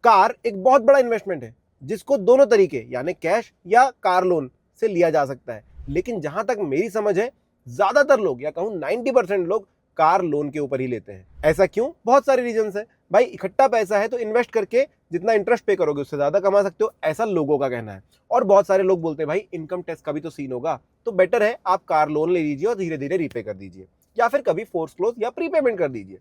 Car एक बहुत बड़ा इन्वेस्टमेंट है जिसको दोनों तरीके यानी कैश या कार लोन से लिया जा सकता है, लेकिन जहां तक मेरी समझ है ज्यादातर लोग या कहूं 90% लोग कार लोन के ऊपर ही लेते हैं। ऐसा क्यों? बहुत सारे रीजंस है भाई। इकट्ठा पैसा है तो इन्वेस्ट करके जितना इंटरेस्ट पे करोगे उससे ज्यादा कमा सकते हो, ऐसा लोगों का कहना है। और बहुत सारे लोग बोलते हैं भाई इनकम टैक्स का भी तो सीन होगा, तो बेटर है आप कार लोन ले लीजिए और धीरे धीरे रीपे कर दीजिए, या फिर कभी फोर्स क्लोज या प्रीपेमेंट कर दीजिए।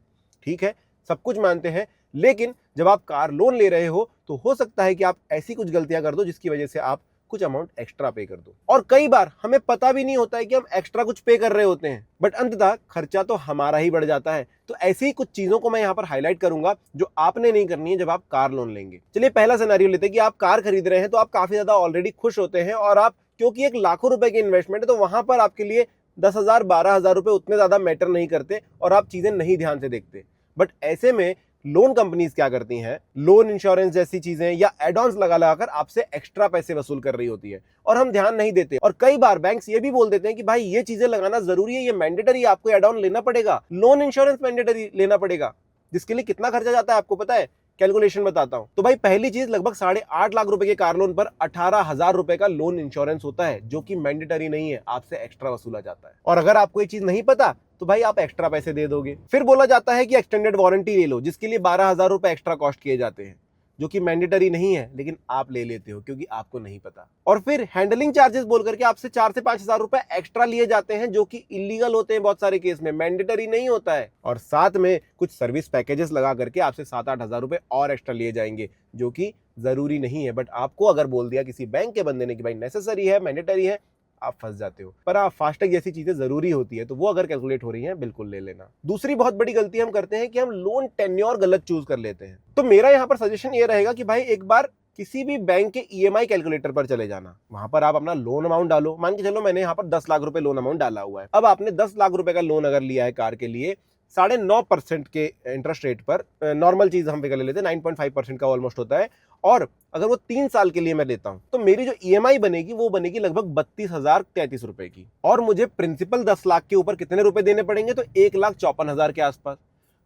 ठीक है, सब कुछ मानते हैं, लेकिन जब आप कार लोन ले रहे हो तो हो सकता है कि आप ऐसी कुछ गलतियां कर दो जिसकी वजह से आप कुछ अमाउंट एक्स्ट्रा पे कर दो। और कई बार हमें पता भी नहीं होता है कि हम एक्स्ट्रा कुछ पे कर रहे होते हैं, बट अंततः खर्चा तो हमारा ही बढ़ जाता है। तो ऐसी ही कुछ चीजों को मैं यहाँ पर हाईलाइट करूंगा जो आपने नहीं करनी है जब आप कार लोन लेंगे। चलिए पहला सिनेरियो लेते हैं कि आप कार खरीद रहे हैं, तो आप काफी ज्यादा ऑलरेडी खुश होते हैं और आप, क्योंकि एक लाखों रुपए की इन्वेस्टमेंट है, तो वहां पर आपके लिए 10,000 12,000 रुपए उतने ज्यादा मैटर नहीं करते और आप चीजें नहीं ध्यान से देखते। बट ऐसे में लोन कंपनीज क्या करती हैं, लोन इंश्योरेंस जैसी चीजें या एड ऑन्स लगा लगाकर आपसे एक्स्ट्रा पैसे वसूल कर रही होती है और हम ध्यान नहीं देते। और कई बार बैंक्स ये भी बोल देते हैं कि भाई ये चीजें लगाना जरूरी है, ये मैंडेटरी, आपको एड ऑन लेना पड़ेगा, लोन इंश्योरेंस मैंडेटरी लेना पड़ेगा, जिसके लिए कितना खर्चा जाता है आपको पता है? कैलकुलेशन बताता हूं। तो भाई पहली चीज, लगभग 8.5 लाख रुपए के कार लोन पर 18,000 रुपए का लोन इंश्योरेंस होता है, जो कि मैंडेटरी नहीं है, आपसे एक्स्ट्रा वसूला जाता है। और अगर आपको ये चीज नहीं पता तो भाई आप एक्स्ट्रा पैसे दे दोगे। फिर बोला जाता है कि एक्सटेंडेड वारंटी ले लो, जिसके लिए 12,000 रुपए एक्स्ट्रा कॉस्ट किए जाते हैं, जो कि मैंडेटरी नहीं है, लेकिन आप ले लेते हो क्योंकि आपको नहीं पता। और फिर हैंडलिंग चार्जेस बोल करके आपसे 4 से 5,000 रुपए एक्स्ट्रा लिए जाते हैं, जो कि इलीगल होते हैं बहुत सारे केस में, मैंडेटरी नहीं होता है। और साथ में कुछ सर्विस पैकेजेस लगा करके आपसे 7-8 हजार रुपए और एक्स्ट्रा लिए जाएंगे, जो कि जरूरी नहीं है, बट आपको अगर बोल दिया किसी बैंक के बंदे ने कि भाई नेसेसरी है, मैंडेटरी है, आप फंस जाते हो। पर आप फास्टैग जैसी चीजें जरूरी होती है, तो वो अगर कैलकुलेट हो रही हैं बिल्कुल ले लेना। दूसरी बहुत बड़ी गलती हम करते हैं कि हम लोन टेन्योर गलत चूज कर लेते हैं। तो मेरा यहाँ पर सजेशन ये रहेगा कि भाई एक बार किसी भी बैंक के ईएमआई कैलकुलेटर पर चले जाना, वहां पर आप अपना लोन अमाउंट डालो। मान के चलो मैंने यहाँ पर 10 लाख रुपए लोन अमाउंट डाला हुआ है। अब आपने 10 लाख रुपए का लोन अगर लिया है कार के लिए 9.5% के इंटरेस्ट रेट पर, नॉर्मल चीज हम पे कर लेते हैं, 9.5% का ऑलमोस्ट होता है। और अगर वो 3 साल के लिए मैं लेता हूं तो मेरी जो ईएमआई बनेगी वो बनेगी लगभग 32,033 रुपए की। और मुझे प्रिंसिपल 10 लाख के ऊपर कितने रुपए देने पड़ेंगे? तो 1,54,000 के आसपास।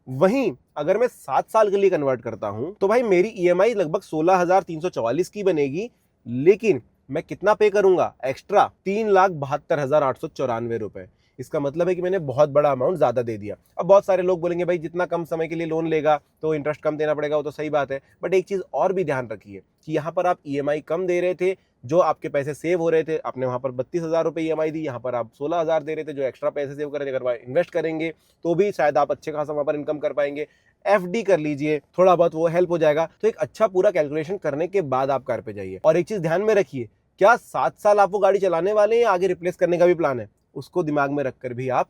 वहीं अगर मैं 7 साल के लिए कन्वर्ट करता हूं तो भाई मेरी ईएमआई लगभग 16,344 की बनेगी, लेकिन मैं कितना पे करूंगा एक्स्ट्रा? 3,72,894 रुपए। इसका मतलब है कि मैंने बहुत बड़ा अमाउंट ज्यादा दे दिया। अब बहुत सारे लोग बोलेंगे भाई जितना कम समय के लिए लोन लेगा तो इंटरेस्ट कम देना पड़ेगा, वो तो सही बात है, बट एक चीज और भी ध्यान रखिए कि यहाँ पर आप ईएमआई कम दे रहे थे, जो आपके पैसे सेव हो रहे थे, आपने वहां पर 32,000 रुपए ईएमआई दी, यहाँ पर आप 16,000 दे रहे थे, जो एक्स्ट्रा पैसे सेव कर रहे थे। अगर इन्वेस्ट करेंगे तो भी शायद आप अच्छे खासा वहां पर इनकम कर पाएंगे। एफडी कर लीजिए, थोड़ा बहुत वो हेल्प हो जाएगा। तो एक अच्छा पूरा कैलकुलेशन करने के बाद आप कार पे जाइए। और एक चीज ध्यान में रखिए, क्या 7 साल आप वो गाड़ी चलाने वाले हैं या आगे रिप्लेस करने का भी प्लान है? उसको दिमाग में रखकर भी आप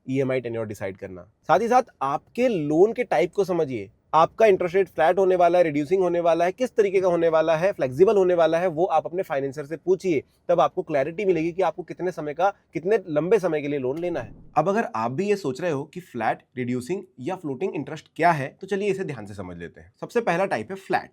ईएमआई टेन्योर डिसाइड करना। साथ ही साथ आपके लोन के टाइप को समझिए। आपका इंटरेस्ट रेट फ्लैट होने वाला है, रिड्यूसिंग होने वाला है, किस तरीके का होने वाला है, फ्लेक्सिबल होने वाला है, वो आप अपने फाइनेंसर से पूछिए। तब आपको क्लैरिटी मिलेगी कि आपको कितने समय का, कितने लंबे समय के लिए लोन लेना है। अब अगर आप भी ये सोच रहे हो कि फ्लैट, रिड्यूसिंग या फ्लोटिंग इंटरेस्ट क्या है, तो चलिए इसे ध्यान से समझ लेते हैं। सबसे पहला टाइप है फ्लैट,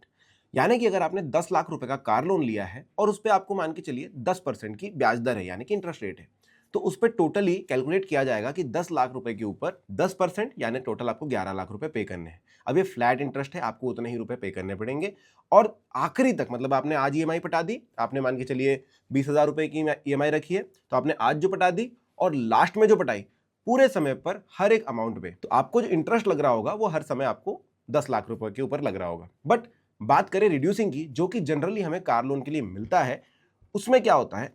यानी कि अगर आपने 10 लाख रुपए का कार लोन लिया है और उस पर आपको मान के चलिए 10% की ब्याज दर है, यानी कि इंटरेस्ट रेट है, तो उस पर टोटली कैलकुलेट किया जाएगा कि 10 लाख रुपए के ऊपर 10% यानी टोटल आपको 11 लाख रुपए पे करने हैं। अब ये फ्लैट इंटरेस्ट है, आपको उतने ही रुपए पे करने पड़ेंगे। और आखिरी तक, मतलब आपने आज ईएमआई पटा दी, आपने मान के चलिए 20,000 रुपए की ईएमआई रखी है, तो आपने आज जो पटा दी और लास्ट में जो पटाई, पूरे समय पर हर एक अमाउंट पे, तो आपको जो इंटरेस्ट लग रहा होगा वो हर समय आपको 10 लाख रुपए के ऊपर लग रहा होगा। बट बात करें रिड्यूसिंग की, जो कि जनरली हमें कार लोन के लिए मिलता है, उसमें क्या होता है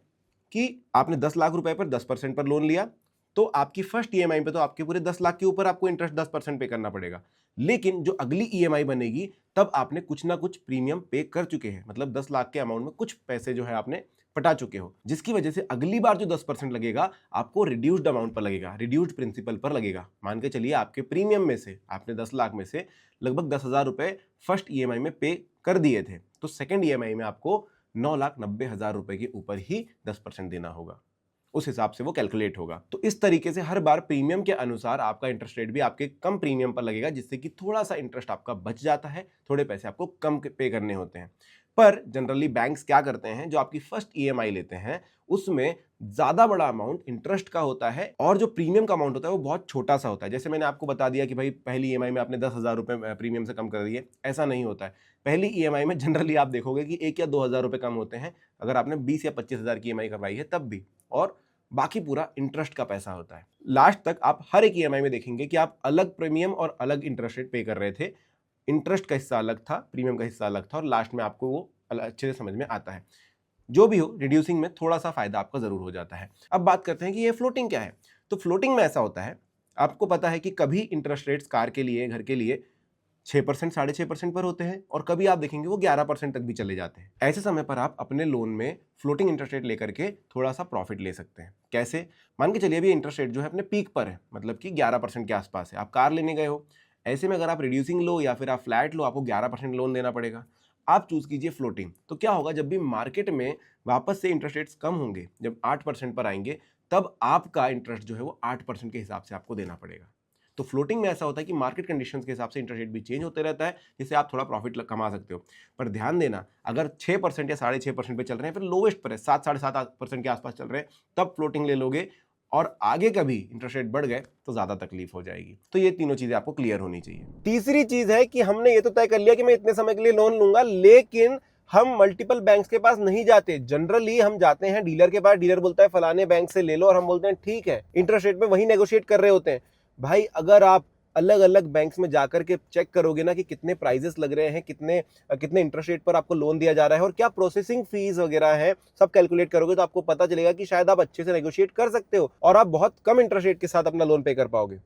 कि आपने 10 लाख रुपए पर 10% पर लोन लिया, तो आपकी फर्स्ट ईएमआई पे तो आपके पूरे 10 लाख के ऊपर आपको इंटरेस्ट 10% पे करना पड़ेगा। लेकिन जो अगली ईएमआई बनेगी तब आपने कुछ ना कुछ प्रीमियम पे कर चुके हैं, मतलब 10 लाख के अमाउंट में कुछ पैसे जो है आपने पटा चुके हो, जिसकी वजह से अगली बार जो 10% लगेगा आपको रिड्यूस्ड अमाउंट पर लगेगा, रिड्यूस्ड प्रिंसिपल पर लगेगा। मान के चलिए आपके प्रीमियम में से आपने 10 लाख में से लगभग 10,000 रुपए फर्स्ट ईएमआई में पे कर दिए थे, तो सेकेंड ईएमआई में आपको 9,90,000 रुपए के ऊपर ही 10% देना होगा। उस हिसाब से वो कैलकुलेट होगा। तो इस तरीके से हर बार प्रीमियम के अनुसार आपका इंटरेस्ट रेट भी आपके कम प्रीमियम पर लगेगा, जिससे कि थोड़ा सा इंटरेस्ट आपका बच जाता है, थोड़े पैसे आपको कम पे करने होते हैं। पर जनरली बैंक्स क्या करते हैं, जो आपकी फर्स्ट ईएमआई लेते हैं उसमें ज्यादा बड़ा अमाउंट इंटरेस्ट का होता है और जो प्रीमियम का अमाउंट होता है वो बहुत छोटा सा होता है। जैसे मैंने आपको बता दिया कि भाई पहली ईएमआई में आपने 10,000 रुपए प्रीमियम से कम कर दिए, ऐसा नहीं होता है। पहली ईएमआई में जनरली आप देखोगे कि 1 या 2,000 रुपए कम होते हैं, अगर आपने 20 या 25,000 की ईएमआई करवाई है तब भी, और बाकी पूरा इंटरेस्ट का पैसा होता है। लास्ट तक आप हर एक ईएमआई में देखेंगे कि आप अलग प्रीमियम और अलग इंटरेस्ट रेट पे कर रहे थे, इंटरेस्ट का हिस्सा अलग था, प्रीमियम का हिस्सा अलग था, और लास्ट में आपको वो अच्छे से समझ में आता है। जो भी हो, रिड्यूसिंग में थोड़ा सा फायदा आपका जरूर हो जाता है। अब बात करते हैं कि ये फ्लोटिंग क्या है। तो फ्लोटिंग में ऐसा होता है, आपको पता है कि कभी इंटरेस्ट रेट्स कार के लिए, घर के लिए 6%, 6.5% पर होते हैं, और कभी आप देखेंगे वो 11% तक भी चले जाते हैं। ऐसे समय पर आप अपने लोन में फ्लोटिंग इंटरेस्ट रेट लेकर के थोड़ा सा प्रॉफिट ले सकते हैं। कैसे? मान के चलिए अभी इंटरेस्ट रेट जो है अपने पीक पर है, मतलब कि 11% के आसपास है, आप कार लेने गए हो। ऐसे में अगर आप रिड्यूसिंग लो या फिर आप फ्लैट लो, आपको 11% लोन देना पड़ेगा। आप चूज कीजिए फ्लोटिंग। तो क्या होगा, जब भी मार्केट में वापस से इंटरेस्ट रेट्स कम होंगे, जब 8% पर आएंगे, तब आपका इंटरेस्ट जो है वो 8% के हिसाब से आपको देना पड़ेगा। तो फ्लोटिंग में ऐसा होता है कि मार्केट कंडीशंस के हिसाब से इंटरेस्ट रेट भी चेंज होते रहता है, जिससे आप थोड़ा प्रॉफिट कमा सकते हो। पर ध्यान देना, अगर 6% या 6.5% पे चल रहे हैं, फिर लोवेस्ट पर है 7, 7.5% के आसपास चल रहे हैं, तब फ्लोटिंग ले लोगे, और आगे कभी इंटरेस्ट रेट बढ़ गए तो ज्यादा तकलीफ हो जाएगी। तो ये तीनों चीजें आपको क्लियर होनी चाहिए। तीसरी चीज है कि हमने ये तो तय कर लिया कि मैं इतने समय के लिए लोन लूंगा, लेकिन हम मल्टीपल बैंक्स के पास नहीं जाते। जनरली हम जाते हैं डीलर के पास, डीलर बोलता है फलाने बैंक से ले लो, और हम बोलते हैं ठीक है, इंटरेस्ट रेट में वही नेगोशिएट कर रहे होते हैं। भाई अगर आप अलग अलग बैंक्स में जाकर के चेक करोगे ना कि कितने प्राइजेस लग रहे हैं, कितने इंटरेस्ट रेट पर आपको लोन दिया जा रहा है, और क्या प्रोसेसिंग फीस वगैरह है, सब कैलकुलेट करोगे तो आपको पता चलेगा कि शायद आप अच्छे से नेगोशिएट कर सकते हो और आप बहुत कम इंटरेस्ट रेट के साथ अपना लोन पे कर पाओगे।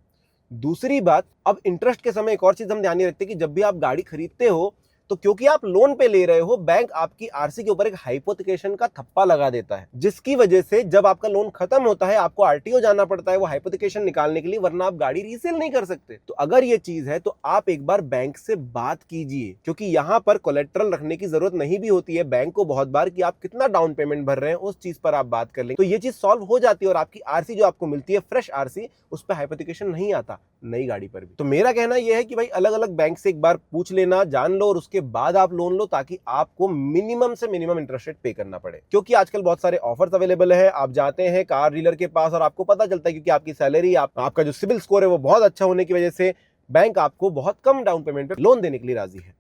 दूसरी बात, अब इंटरेस्ट के समय एक और चीज हम ध्यान नहीं रखते कि जब भी आप गाड़ी खरीदते हो, तो क्योंकि आप लोन पे ले रहे हो, बैंक आपकी आरसी के ऊपर एक हाइपोथिकेशन का थप्पा लगा देता है, जिसकी वजह से जब आपका लोन खत्म होता है आपको आरटीओ जाना पड़ता है वो हाइपोथिकेशन निकालने के लिए, वरना आप गाड़ी रीसेल नहीं कर सकते। तो अगर ये चीज है तो आप एक बार बैंक से बात कीजिए, क्योंकि यहां पर कोलेट्रल रखने की जरूरत नहीं भी होती है बैंक को बहुत बार, कि आप कितना डाउन पेमेंट भर रहे हैं उस चीज पर आप बात कर लेंगे तो ये चीज सॉल्व हो जाती है, और आपकी आरसी जो आपको मिलती है, फ्रेश आरसी, उस पर हाइपोथिकेशन नहीं आता नई गाड़ी पर भी। तो मेरा कहना यह है कि भाई अलग अलग बैंक से एक बार पूछ लेना, जान लो, और उसके बाद आप लोन लो, ताकि आपको मिनिमम से मिनिमम इंटरेस्ट रेट पे करना पड़े। क्योंकि आजकल बहुत सारे ऑफर्स अवेलेबल है, आप जाते हैं कार डीलर के पास और आपको पता चलता है, क्योंकि आपकी सैलरी, आपका जो सिविल स्कोर है वो बहुत अच्छा होने की वजह से बैंक आपको बहुत कम डाउन पेमेंट पे लोन देने के लिए राजी है।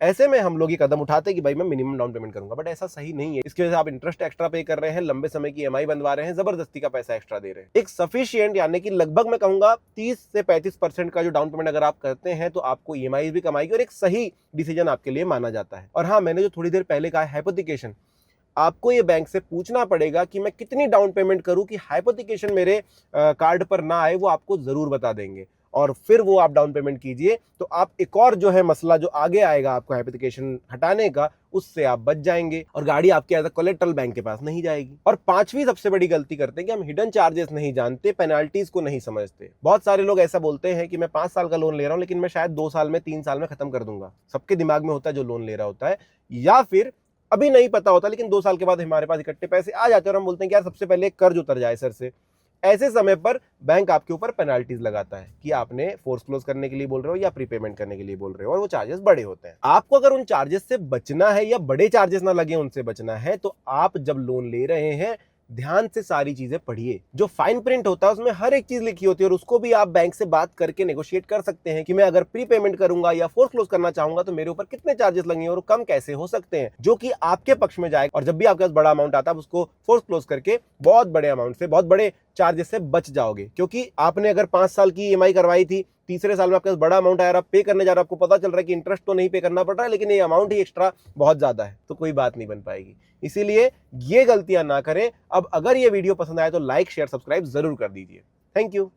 ऐसे में हम लोग ये कदम उठाते हैं कि भाई मैं मिनिमम डाउन पेमेंट करूंगा, बट ऐसा सही नहीं है। इसकी वजह से आप इंटरेस्ट एक्स्ट्रा पे कर रहे हैं, लंबे समय की ईएमआई बनवा रहे हैं, जबरदस्ती का पैसा एक्स्ट्रा दे रहे हैं। एक सफिशिएंट, यानी कि लगभग मैं कहूंगा 30 से 35% का जो डाउन पेमेंट अगर आप करते हैं तो आपको ईएमआई भी कमाएगी, और एक सही डिसीजन आपके लिए माना जाता है। और हाँ, मैंने जो थोड़ी देर पहले कहा हाइपोथिकेशन, आपको ये बैंक से पूछना पड़ेगा कि मैं कितनी डाउन पेमेंट करूं कि हाइपोथिकेशन मेरे कार्ड पर ना आए, वो आपको जरूर बता देंगे, और फिर वो आप डाउन पेमेंट कीजिए। तो आप एक और जो है मसला जो आगे आएगा आपको हाइपोथिकेशन हटाने का, उससे आप बच जाएंगे, और गाड़ी आपके एज अ कोलेट्रल बैंक के पास नहीं जाएगी। और पांचवी सबसे बड़ी गलती करते हैं कि हम हिडन चार्जेस नहीं जानते, पेनाल्टीज को नहीं समझते। बहुत सारे लोग ऐसा बोलते हैं कि मैं 5 साल का लोन ले रहा हूं, लेकिन मैं शायद 2 साल में, 3 साल में खत्म कर दूंगा। सबके दिमाग में होता है जो लोन ले रहा होता है, या फिर अभी नहीं पता होता, लेकिन 2 साल के बाद हमारे पास इकट्ठे पैसे आ जाते हैं और हम बोलते हैं कि यार सबसे पहले कर्ज उतर जाए सर से। ऐसे समय पर बैंक आपके ऊपर पेनाल्टीज लगाता है कि आपने फोर्स क्लोज करने के लिए बोल रहे हो या प्रीपेमेंट करने के लिए बोल रहे हो, और वो चार्जेस बड़े होते हैं। आपको अगर उन चार्जेस से बचना है, या बड़े चार्जेस ना लगे उनसे बचना है, तो आप जब लोन ले रहे हैं ध्यान से सारी चीजें पढ़िए। जो फाइन प्रिंट होता है उसमें हर एक चीज लिखी होती है, और उसको भी आप बैंक से बात करके नेगोशिएट कर सकते हैं कि मैं अगर प्री पेमेंट करूंगा या फोर्स क्लोज करना चाहूंगा तो मेरे ऊपर कितने चार्जेस लगेंगे और कम कैसे हो सकते हैं, जो कि आपके पक्ष में जाएगा। और जब भी आपके पास बड़ा अमाउंट आता है, उसको फोर्स क्लोज करके बहुत बड़े अमाउंट से, बहुत बड़े चार्जेस से बच जाओगे। क्योंकि आपने अगर 5 साल की ईएमआई करवाई थी, तीसरे साल में आपके पास बड़ा अमाउंट आया, आप पे करने जा रहे हो, आपको पता चल रहा है कि इंटरेस्ट तो नहीं पे करना पड़ रहा है, लेकिन ये अमाउंट ही एक्स्ट्रा बहुत ज्यादा है, तो कोई बात नहीं बन पाएगी। इसीलिए ये गलतियां ना करें। अब अगर ये वीडियो पसंद आए तो लाइक, शेयर, सब्सक्राइब जरूर कर दीजिए। Thank you.